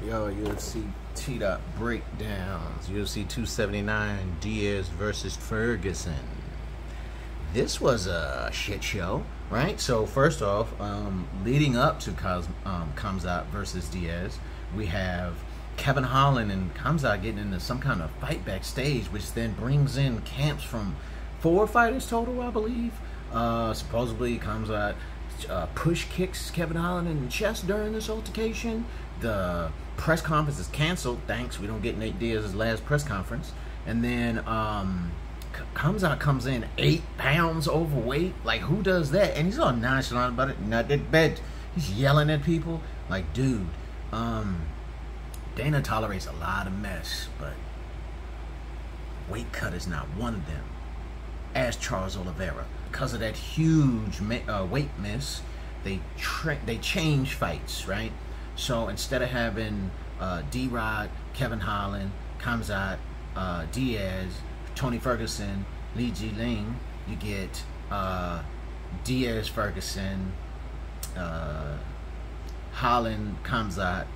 Yo, UFC T-Dot breakdowns. UFC 279, Diaz versus Ferguson. This was a shit show, right? So first off, leading up to Khamzat versus Diaz, we have Kevin Holland and Khamzat getting into some kind of fight backstage, which then brings in camps from 4 fighters total, I believe. Supposedly Khamzat push kicks Kevin Holland in the chest during this altercation. The press conference is canceled. Thanks, we don't get Nate Diaz's last press conference. And then Khamzat comes in 8 pounds overweight. Like, who does that? And he's all nonchalant about it. Not that bad. He's yelling at people. Like, dude, Dana tolerates a lot of mess, but weight cut is not one of them. Ask Charles Oliveira. Because of that huge weight miss, they change fights, right? So instead of having D-Rod, Kevin Holland, Khamzat, Diaz, Tony Ferguson, Li Jiling, you get Diaz, Ferguson, Holland, Khamzat,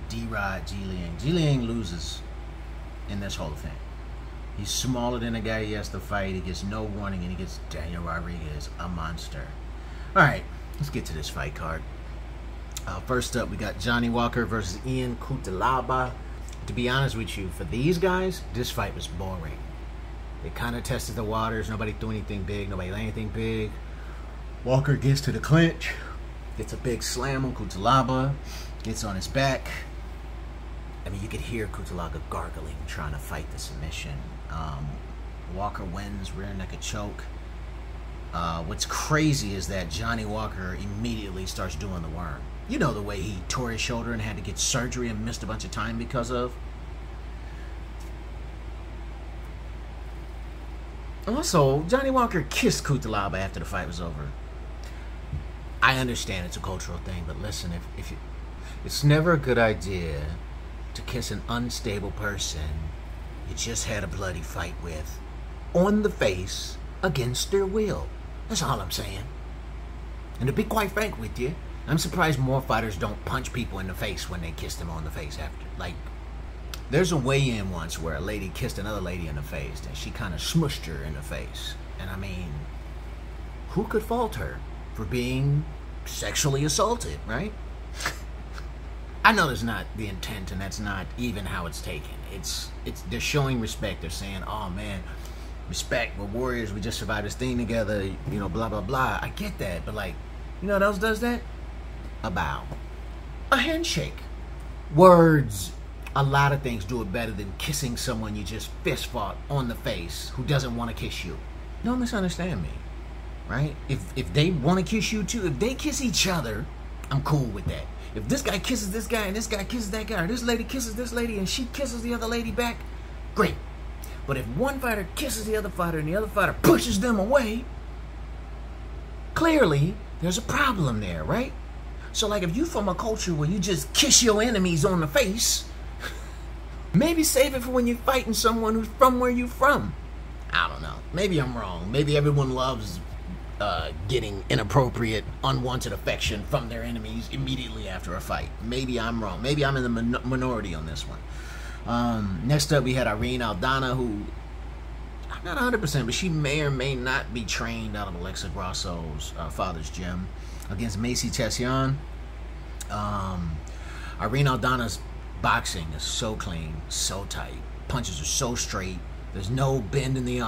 D-Rod, Jiling. Jiling loses in this whole thing. He's smaller than the guy he has to fight. He gets no warning, and he gets Daniel Rodriguez, a monster. All right, let's get to this fight card. First up, we got Johnny Walker versus Ian Cutelaba. To be honest with you, for these guys, this fight was boring. They kind of tested the waters. Nobody threw anything big. Nobody did anything big. Walker gets to the clinch. Gets a big slam on Cutelaba. Gets on his back. I mean, you could hear Cutelaba gargling, trying to fight the submission. Walker wins, rear naked choke. What's crazy is that Johnny Walker immediately starts doing the worm. You know the way he tore his shoulder and had to get surgery and missed a bunch of time because of. Also, Johnny Walker kissed Cutelaba after the fight was over. I understand it's a cultural thing, but listen, it's never a good idea to kiss an unstable person you just had a bloody fight with on the face against their will. That's all I'm saying. And to be quite frank with you, I'm surprised more fighters don't punch people in the face when they kiss them on the face after. Like, there's a weigh-in once where a lady kissed another lady in the face and she kind of smushed her in the face. And I mean, who could fault her for being sexually assaulted, right? I know that's not the intent, and that's not even how it's taken. They're showing respect. They're saying, "Oh man, respect. We're warriors. We just survived this thing together." You know, blah blah blah. I get that, but like, you know what else does that? A bow, a handshake, words. A lot of things do it better than kissing someone you just fist fought on the face who doesn't want to kiss you. Don't misunderstand me, right? If they want to kiss you too, if they kiss each other, I'm cool with that. If this guy kisses this guy and this guy kisses that guy, or this lady kisses this lady and she kisses the other lady back, great. But if one fighter kisses the other fighter and the other fighter pushes them away, clearly there's a problem there, right? So like, if you from a culture where you just kiss your enemies on the face, maybe save it for when you're fighting someone who's from where you're from. I don't know. Maybe I'm wrong. Maybe everyone loves getting inappropriate, unwanted affection from their enemies immediately after a fight. Maybe I'm wrong. Maybe I'm in the minority on this one. Next up, we had Irene Aldana, who, I'm not 100%, but she may or may not be trained out of Alexa Grasso's father's gym, against Macy Tessian. Irene Aldana's boxing is so clean, so tight. Punches are so straight. There's no bend in the,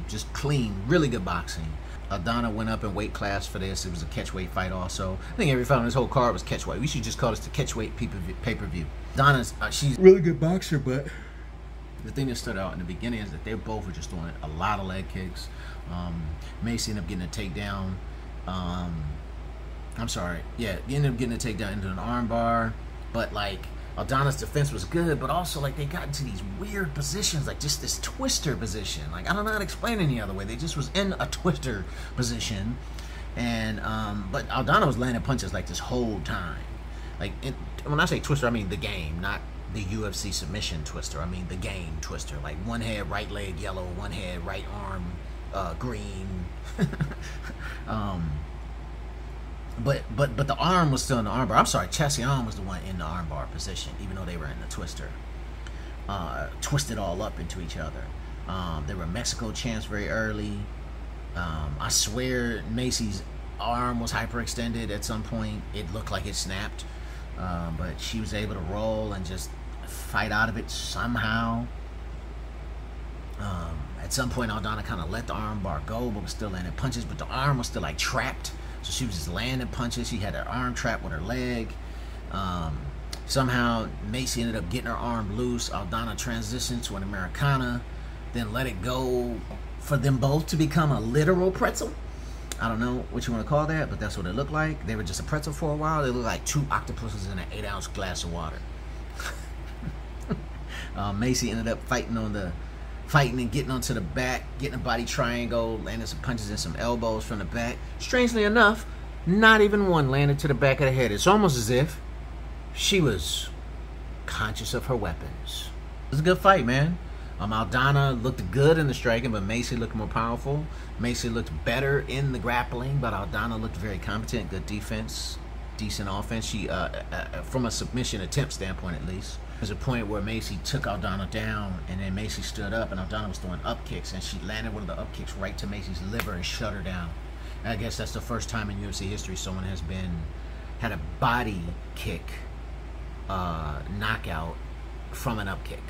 just clean, really good boxing. Aldana went up in weight class for this. It was a catchweight fight also. I think every fight on this whole card was catchweight. We should just call this the catchweight pay-per-view. Aldana's, she's a really good boxer, but the thing that stood out in the beginning is that they both were just doing a lot of leg kicks. Macy ended up getting a takedown. I'm sorry. Yeah, he ended up getting a takedown into an arm bar. But, like, Aldana's defense was good, but also, like, they got into these weird positions, like just this twister position. Like, I don't know how to explain it any other way. They just was in a twister position. And, but Aldana was landing punches, like, this whole time. Like, when I say twister, I mean the game, not the UFC submission twister. I mean the game twister. Like, one head, right leg yellow, one head, right arm green. But the arm was still in the armbar. I'm sorry, Chassion was the one in the armbar position, even though they were in the twister. Twisted all up into each other. There were Mexico chants very early. I swear Macy's arm was hyperextended at some point. It looked like it snapped, but she was able to roll and just fight out of it somehow. At some point, Aldana kind of let the arm bar go, but was still landing punches, but the arm was still like trapped, so she was just landing punches. She had her arm trapped with her leg. Somehow Macy ended up getting her arm loose. Aldana transitioned to an Americana, then let it go for them both to become a literal pretzel. I don't know what you want to call that, but that's what it looked like. They were just a pretzel for a while. They looked like two octopuses in an 8-ounce glass of water. Macy ended up fighting and getting onto the back, getting a body triangle, landing some punches and some elbows from the back. Strangely enough, not even one landed to the back of the head. It's almost as if she was conscious of her weapons. It was a good fight, man. Aldana looked good in the striking, but Macy looked more powerful. Macy looked better in the grappling, but Aldana looked very competent. Good defense, decent offense. She, from a submission attempt standpoint at least, there's a point where Macy took Aldana down, and then Macy stood up, and Aldana was throwing up kicks, and she landed one of the up kicks right to Macy's liver and shut her down. And I guess that's the first time in UFC history someone has had a body kick knockout from an up kick.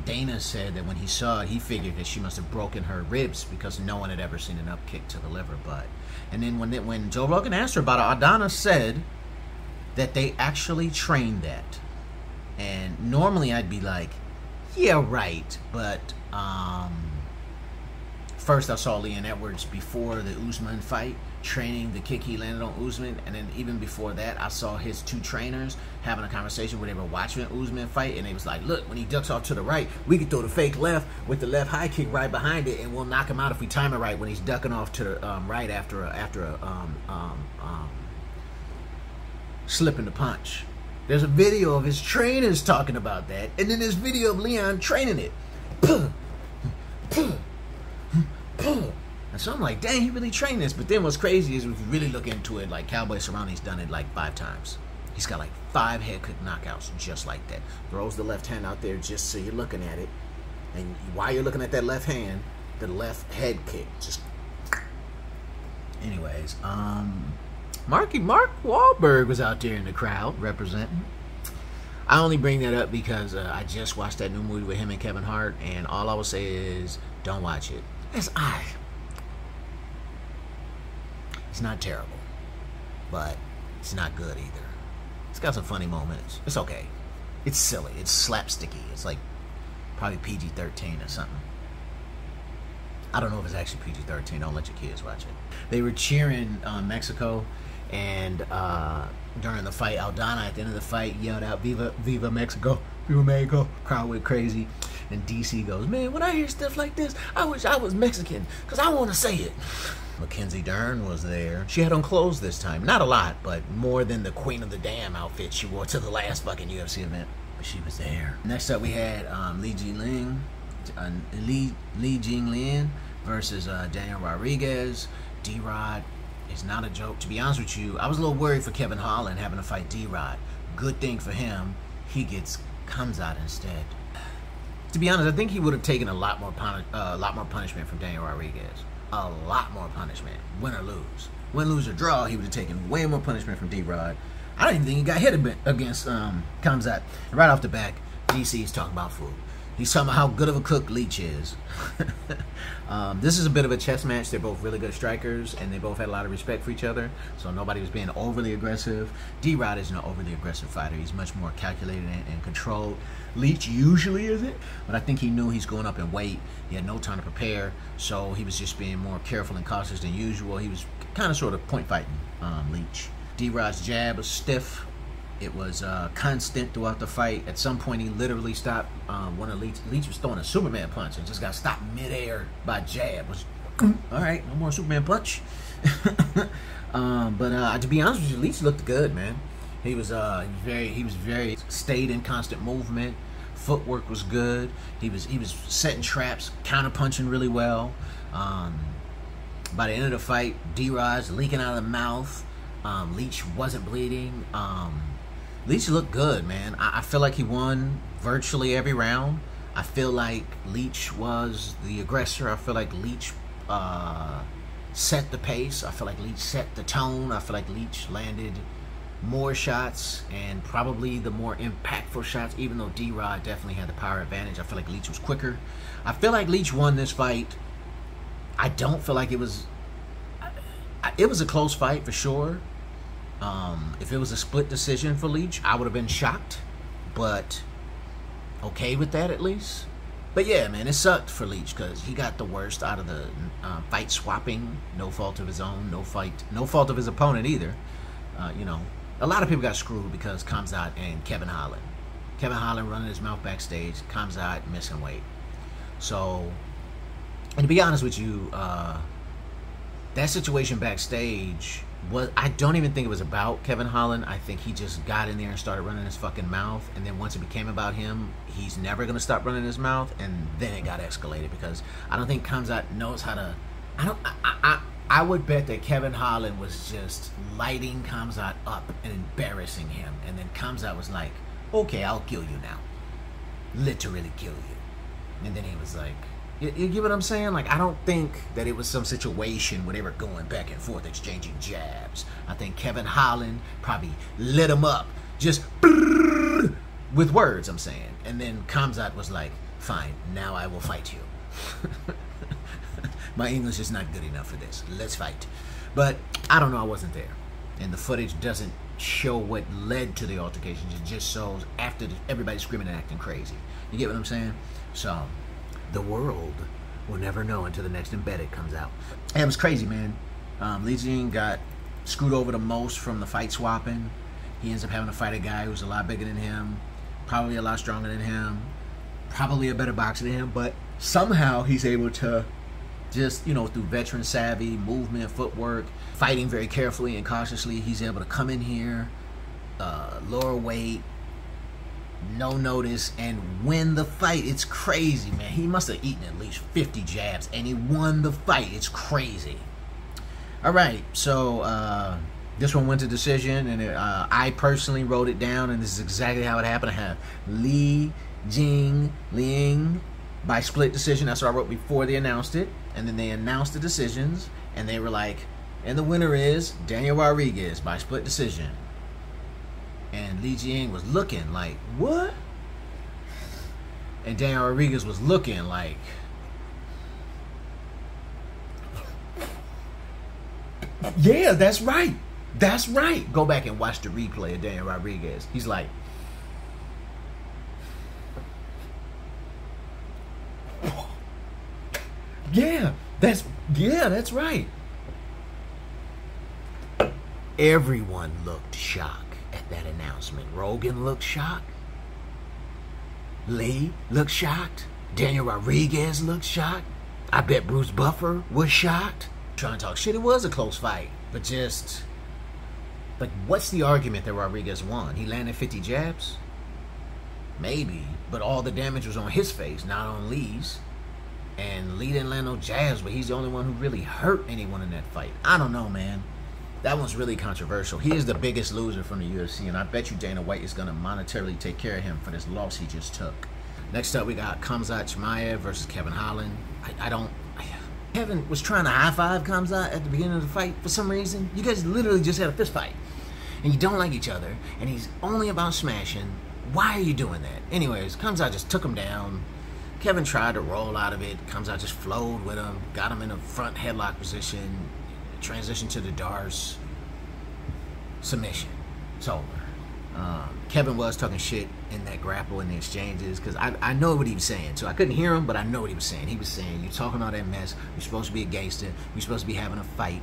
Dana said that when he saw it, he figured that she must have broken her ribs because no one had ever seen an up kick to the liver. And then when Joe Rogan asked her about it, Aldana said that they actually trained that. And normally I'd be like, yeah, right. But first I saw Leon Edwards before the Usman fight training the kick he landed on Usman, and then even before that I saw his two trainers having a conversation where they were watching Usman fight, and they was like, look, when he ducks off to the right, we can throw the fake left with the left high kick right behind it, and we'll knock him out if we time it right when he's ducking off to the right after a slipping the punch. There's a video of his trainers talking about that, and then there's video of Leon training it. And so I'm like, dang, he really trained this. But then what's crazy is if you really look into it, like Cowboy Cerrone's done it like 5 times. He's got like 5 head kick knockouts just like that. Throws the left hand out there just so you're looking at it. And while you're looking at that left hand, the left head kick just... Anyways, Mark Wahlberg was out there in the crowd representing. I only bring that up because I just watched that new movie with him and Kevin Hart, and all I will say is don't watch it. It's not terrible, but it's not good either. It's got some funny moments. It's okay. It's silly. It's slapsticky. It's like probably PG-13 or something. I don't know if it's actually PG-13. Don't let your kids watch it. They were cheering Mexico, and during the fight, Aldana at the end of the fight yelled out, "Viva, Viva Mexico, Viva Mexico." Crowd went crazy, and DC goes, "Man, when I hear stuff like this, I wish I was Mexican, because I want to say it." Mackenzie Dern was there. She had on clothes this time. Not a lot, but more than the Queen of the Damn outfit she wore to the last fucking UFC event. But she was there. Next up, we had Li Jingliang versus Daniel Rodriguez. D-Rod is not a joke. To be honest with you, I was a little worried for Kevin Holland having to fight D-Rod. Good thing for him, he comes out instead. To be honest, I think he would have taken a lot more punishment from Daniel Rodriguez. A lot more punishment, win or lose. Win, lose, or draw, he would have taken way more punishment from D-Rod. I don't even think he got hit a bit against Khamzat. And right off the back, DC's talking about food. He's talking about how good of a cook Leach is. This is a bit of a chess match. They're both really good strikers, and they both had a lot of respect for each other, so nobody was being overly aggressive. D-Rod isn't an overly aggressive fighter. He's much more calculated and controlled. Leach usually isn't, but I think he knew he's going up in weight. He had no time to prepare, so he was just being more careful and cautious than usual. He was kind of sort of point fighting Leach. D-Rod's jab was stiff. It was constant throughout the fight. At some point, he literally stopped one of Leach was throwing a Superman punch and just got stopped midair by jab. All right, no more Superman punch. But to be honest with you, Leach looked good, man. He was very stayed in constant movement. Footwork was good. He was setting traps, counter punching really well. By the end of the fight, Diaz leaking out of the mouth. Leach wasn't bleeding. Leach looked good, man. I feel like he won virtually every round. I feel like Leach was the aggressor. I feel like Leach set the pace. I feel like Leach set the tone. I feel like Leach landed more shots and probably the more impactful shots, even though D-Rod definitely had the power advantage. I feel like Leach was quicker. I feel like Leach won this fight. I don't feel like it was... It was a close fight for sure. If it was a split decision for Leach, I would have been shocked, but okay with that at least. But yeah, man, it sucked for Leach because he got the worst out of the fight swapping. No fault of his own, no fault of his opponent either. You know, a lot of people got screwed because Khamzat and Kevin Holland. Kevin Holland running his mouth backstage, Khamzat missing weight. So, and to be honest with you, that situation backstage was, I don't even think it was about Kevin Holland. I think he just got in there and started running his fucking mouth, and then once it became about him, he's never going to stop running his mouth, and then it got escalated because I don't think Khamzat knows how to... I would bet that Kevin Holland was just lighting Khamzat up and embarrassing him, and then Khamzat was like, okay, I'll kill you now. Literally kill you. And then he was like... You get what I'm saying? Like, I don't think that it was some situation where they were going back and forth, exchanging jabs. I think Kevin Holland probably lit him up, just with words, I'm saying. And then Khamzat was like, fine, now I will fight you. My English is not good enough for this. Let's fight. But I don't know, I wasn't there. And the footage doesn't show what led to the altercation. It just shows after everybody screaming and acting crazy. You get what I'm saying? So... the world will never know until the next Embedded comes out. And it was crazy, man. Li Jing got screwed over the most from the fight swapping. He ends up having to fight a guy who's a lot bigger than him, probably a lot stronger than him, probably a better boxer than him, but somehow he's able to just, you know, through veteran savvy, movement, footwork, fighting very carefully and cautiously, he's able to come in here, lower weight, no notice, and win the fight. It's crazy, man. He must have eaten at least 50 jabs, and he won the fight. It's crazy. All right, so this one went to decision, and I personally wrote it down, and this is exactly how it happened. I have Li Jing by split decision. That's what I wrote before they announced it, and then they announced the decisions, and they were like, and the winner is Daniel Rodriguez by split decision. And Li Jing was looking like, what? And Daniel Rodriguez was looking like, yeah, that's right. That's right. Go back and watch the replay of Daniel Rodriguez. He's like, yeah, that's right. Everyone looked shocked at that announcement. Rogan looked shocked. Lee looked shocked. Daniel Rodriguez looked shocked. I bet Bruce Buffer was shocked. Trying to talk shit, it was a close fight. But just, like, what's the argument that Rodriguez won? He landed 50 jabs? Maybe. But all the damage was on his face, not on Lee's. And Lee didn't land no jabs, but he's the only one who really hurt anyone in that fight. I don't know, man. That one's really controversial. He is the biggest loser from the UFC, and I bet you Dana White is going to monetarily take care of him for this loss he just took. Next up, we got Khamzat Chimaev versus Kevin Holland. Kevin was trying to high-five Khamzat at the beginning of the fight for some reason. You guys literally just had a fist fight, and you don't like each other, and he's only about smashing. Why are you doing that? Anyways, Khamzat just took him down. Kevin tried to roll out of it. Khamzat just flowed with him, got him in a front headlock position, transition to the Darce submission. It's over. Kevin was talking shit in that grapple in the exchanges because I know what he was saying. So I couldn't hear him, but I know what he was saying. He was saying, "You talking all that mess. You're supposed to be a gangster. You're supposed to be having a fight.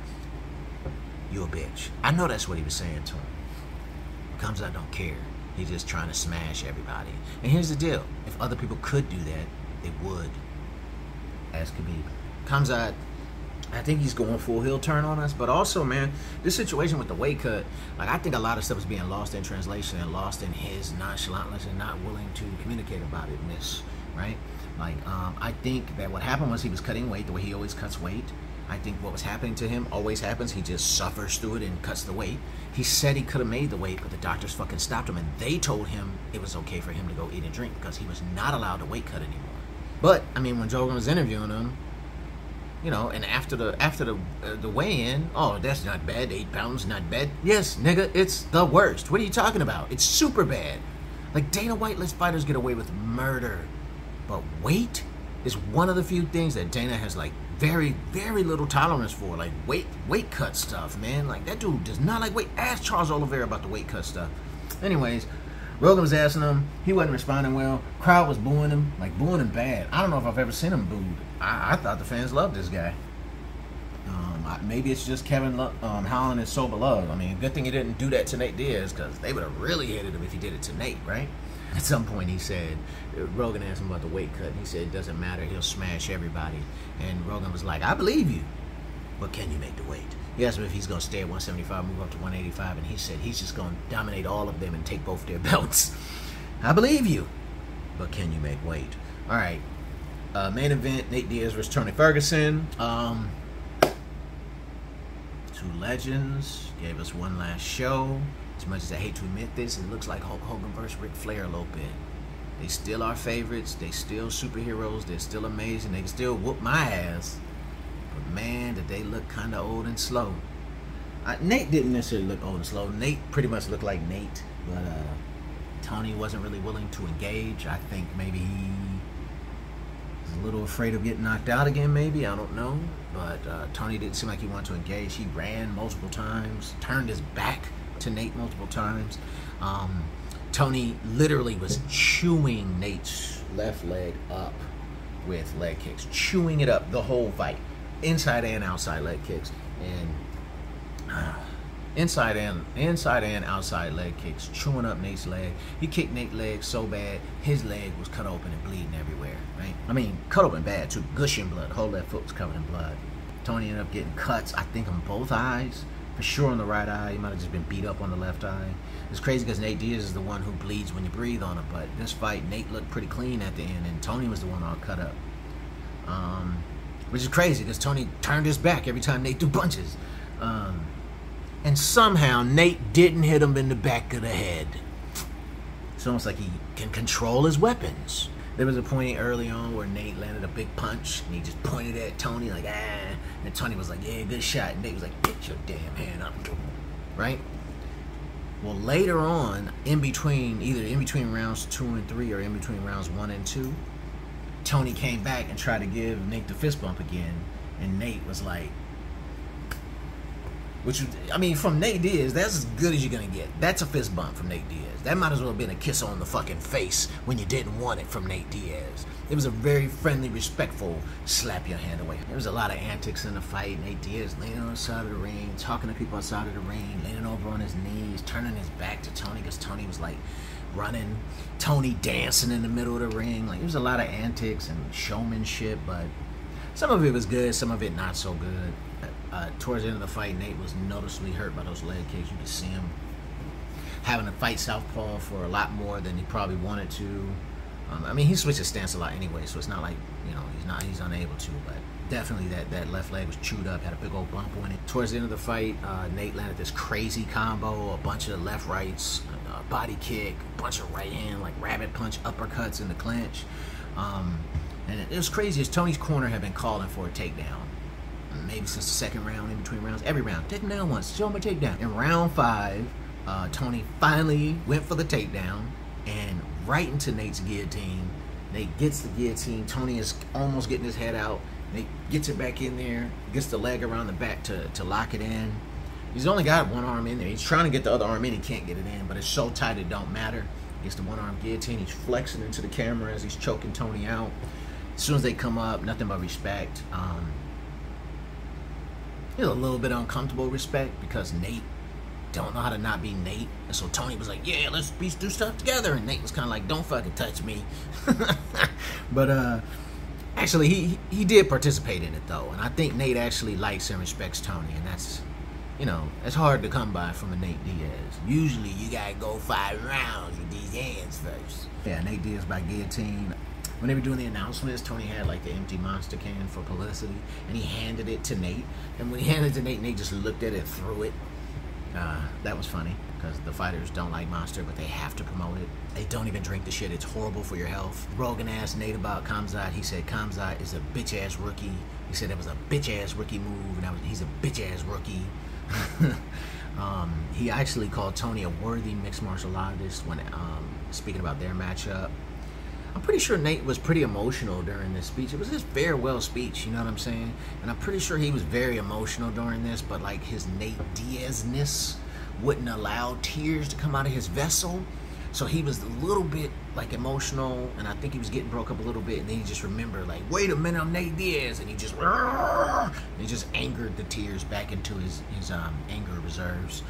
You a bitch." I know that's what he was saying to him. Khamzat don't care. He's just trying to smash everybody. And here's the deal: if other people could do that, they would. As Khabib. Khamzat, I think he's going full heel turn on us, but also, man, this situation with the weight cut, like, I think a lot of stuff is being lost in translation and lost in his nonchalantness and not willing to communicate about it, right? Like, I think that what happened was he was cutting weight the way he always cuts weight. I think what was happening to him always happens. He just suffers through it and cuts the weight. He said he could have made the weight, but the doctors fucking stopped him, and they told him it was okay for him to go eat and drink because he was not allowed to weight cut anymore. But I mean, when Joe Rogan was interviewing him, you know, and after the weigh-in, oh, that's not bad. 8 pounds, not bad. Yes, nigga, it's the worst. What are you talking about? It's super bad. Like, Dana White lets fighters get away with murder, but weight is one of the few things that Dana has like very, very little tolerance for. Like weight cut stuff, man. Like, that dude does not like weight. Ask Charles Oliveira about the weight cut stuff. Anyways, Rogan was asking him. He wasn't responding well. Crowd was booing him, like booing him bad. I don't know if I've ever seen him booed. I thought the fans loved this guy. Maybe it's just Kevin Holland is so beloved. I mean, good thing he didn't do that to Nate Diaz, because they would have really hated him if he did it to Nate, right? At some point he said, Rogan asked him about the weight cut, and he said it doesn't matter, he'll smash everybody. And Rogan was like, I believe you, but can you make the weight? He asked him if he's going to stay at 175, move up to 185, and he said he's just going to dominate all of them and take both their belts. I believe you, but can you make weight? All right, main event, Nate Diaz versus Tony Ferguson. Two legends gave us one last show. As much as I hate to admit this, it looks like Hulk Hogan versus Ric Flair a little bit. They still are favorites. They still superheroes. They're still amazing. They can still whoop my ass. But man, did they look kind of old and slow. Nate didn't necessarily look old and slow. Nate pretty much looked like Nate, but Tony wasn't really willing to engage. I think maybe he was a little afraid of getting knocked out again, maybe. I don't know. But Tony didn't seem like he wanted to engage. He ran multiple times, turned his back to Nate multiple times. Tony literally was chewing Nate's left leg up with leg kicks, chewing it up the whole fight, inside and outside leg kicks, and inside and outside leg kicks, chewing up Nate's leg. He kicked Nate's leg so bad his leg was cut open and bleeding everywhere, right? I mean, cut open bad too, gushing blood. Whole left foot was covered in blood. Tony ended up getting cuts, I think, on both eyes. For sure on the right eye. He might have just been beat up on the left eye. It's crazy because Nate Diaz is the one who bleeds when you breathe on him. But this fight, Nate looked pretty clean at the end, and Tony was the one all cut up. Which is crazy because Tony turned his back every time Nate threw punches. And somehow Nate didn't hit him in the back of the head. It's almost like he can control his weapons. There was a point early on where Nate landed a big punch, and he just pointed at Tony like, ah. And Tony was like, yeah, good shot. And Nate was like, get your damn hand up. Right? Well, later on, either in between rounds 2 and 3 or in between rounds 1 and 2, Tony came back and tried to give Nate the fist bump again. And Nate was like, from Nate Diaz, that's as good as you're going to get. That's a fist bump from Nate Diaz. That might as well have been a kiss on the fucking face when you didn't want it from Nate Diaz. It was a very friendly, respectful slap your hand away. There was a lot of antics in the fight. Nate Diaz laying on the side of the ring, talking to people outside of the ring, leaning over on his knees, turning his back to Tony because Tony was like running. Tony dancing in the middle of the ring. Like, there was a lot of antics and showmanship, but some of it was good, some of it not so good. Towards the end of the fight, Nate was noticeably hurt by those leg kicks. You could see him having to fight southpaw for a lot more than he probably wanted to. I mean, he switched his stance a lot anyway, so it's not like, you know, he's unable to, but definitely that left leg was chewed up, had a big old bump on it. Towards the end of the fight, Nate landed this crazy combo, a bunch of left rights, a body kick, a bunch of right hand, like rabbit punch, uppercuts in the clinch. And it was crazy as Tony's corner had been calling for a takedown. Maybe since the second round, in between rounds, every round, take him down once, show him a takedown. In round 5, Tony finally went for the takedown and right into Nate's guillotine. Nate gets the guillotine. Tony is almost getting his head out. Nate gets it back in there, gets the leg around the back to lock it in. He's only got one arm in there. He's trying to get the other arm in. He can't get it in, but it's so tight it don't matter. Gets the one arm guillotine. He's flexing into the camera as he's choking Tony out. As soon as they come up, nothing but respect. There's a little bit of uncomfortable respect because Nate don't know how to not be Nate. And so Tony was like, yeah, let's do stuff together. And Nate was kind of like, don't fucking touch me. But actually, he did participate in it, though. And I think Nate actually likes and respects Tony. And that's, you know, that's hard to come by from a Nate Diaz. Usually, you got to go 5 rounds with these hands first. Yeah, Nate Diaz by guillotine. when they were doing the announcements, Tony had like the empty Monster can for publicity, and he handed it to Nate. And when he handed it to Nate, Nate just looked at it and threw it. That was funny, because the fighters don't like Monster, but they have to promote it. They don't even drink the shit. It's horrible for your health. Rogan asked Nate about Khamzat. He said Khamzat is a bitch-ass rookie. He said it was a bitch-ass rookie move, and he's a bitch-ass rookie. He actually called Tony a worthy mixed martial artist when speaking about their matchup. I'm pretty sure Nate was pretty emotional during this speech. It was his farewell speech, you know what I'm saying? And I'm pretty sure he was very emotional during this, but like his Nate Diaz-ness wouldn't allow tears to come out of his vessel. So he was a little bit like emotional, and I think he was getting broke up a little bit, and then he just remembered like, wait a minute, I'm Nate Diaz, and he just angered the tears back into his anger reserves.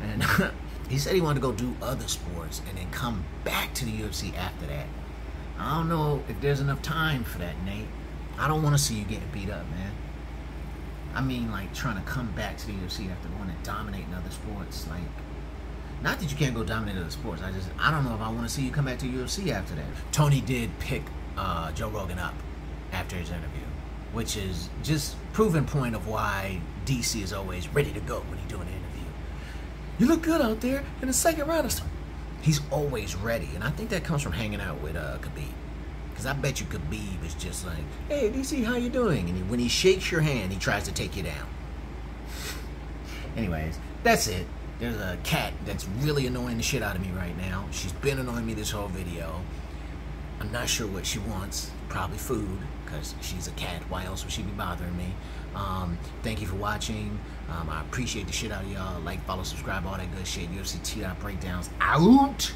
And he said he wanted to go do other sports and then come back to the UFC after that. I don't know if there's enough time for that, Nate. I don't want to see you getting beat up, man. I mean, like, trying to come back to the UFC after going and dominating other sports. Like, not that you can't go dominate other sports. I don't know if I want to see you come back to UFC after that. Tony did pick Joe Rogan up after his interview, which is just proven point of why DC is always ready to go when he's doing an interview. You look good out there in the second round. He's always ready, and I think that comes from hanging out with Khabib. Because I bet you Khabib is just like, hey, DC, how you doing? And when he shakes your hand, he tries to take you down. Anyways, that's it. There's a cat that's really annoying the shit out of me right now. She's been annoying me this whole video. I'm not sure what she wants. Probably food, because she's a cat. Why else would she be bothering me? Thank you for watching. I appreciate the shit out of y'all. Like, follow, subscribe, all that good shit. UFC279 breakdowns out.